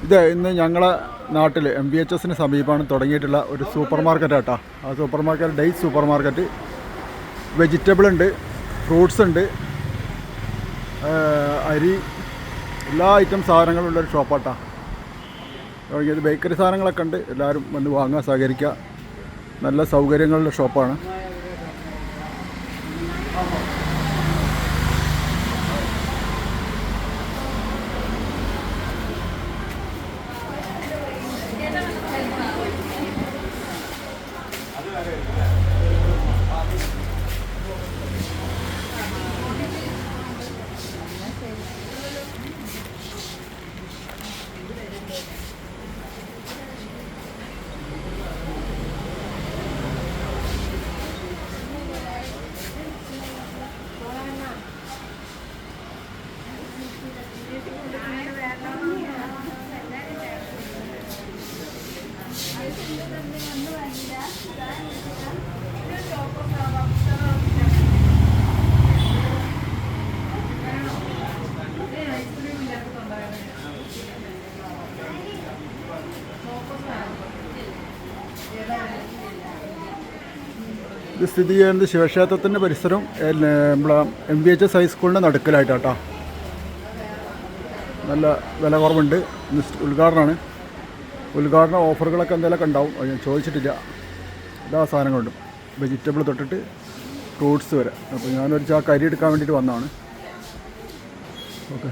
ഇത് ഇന്ന് ഞങ്ങളെ നാട്ടിൽ MVHSന് സമീപമാണ് തുടങ്ങിയിട്ടുള്ള ഒരു സൂപ്പർ മാർക്കറ്റാട്ടോ. ആ super market days super market. Vegetable ഉണ്ട്, ഫ്രൂട്ട്സ് ഉണ്ട്, അരി, എല്ലാ ഐറ്റം സാധനങ്ങളും ഉള്ളൊരു ഷോപ്പാട്ടോ. തുടങ്ങിയത് ബേക്കറി സാധനങ്ങളൊക്കെ ഉണ്ട്. എല്ലാവരും വന്ന് വാങ്ങാൻ സഹകരിക്കുക. നല്ല സൗകര്യങ്ങളുള്ള ഷോപ്പാണ്. ഇത് സ്ഥിതി ചെയ്യുന്നത് ശിവക്ഷേത്രത്തിൻ്റെ പരിസരം നമ്മളെ MVHS ഹൈസ്കൂളിൻ്റെ നടുക്കലായിട്ടാട്ടോ. നല്ല വില കുറവുണ്ട്. ഉദ്ഘാടനമാണ്. ഉദ്ഘാടന ഓഫറുകളൊക്കെ എന്തെങ്കിലുമൊക്കെ ഉണ്ടാവും. അത് ഞാൻ ചോദിച്ചിട്ടില്ല. എല്ലാ സാധനങ്ങളുണ്ട്, വെജിറ്റബിൾ തൊട്ടിട്ട് ഫ്രൂട്ട്സ് വരെ. അപ്പോൾ ഞാനൊരു ചാക്ക് അരി എടുക്കാൻ വേണ്ടിയിട്ട് വന്നതാണ്. ഓക്കെ.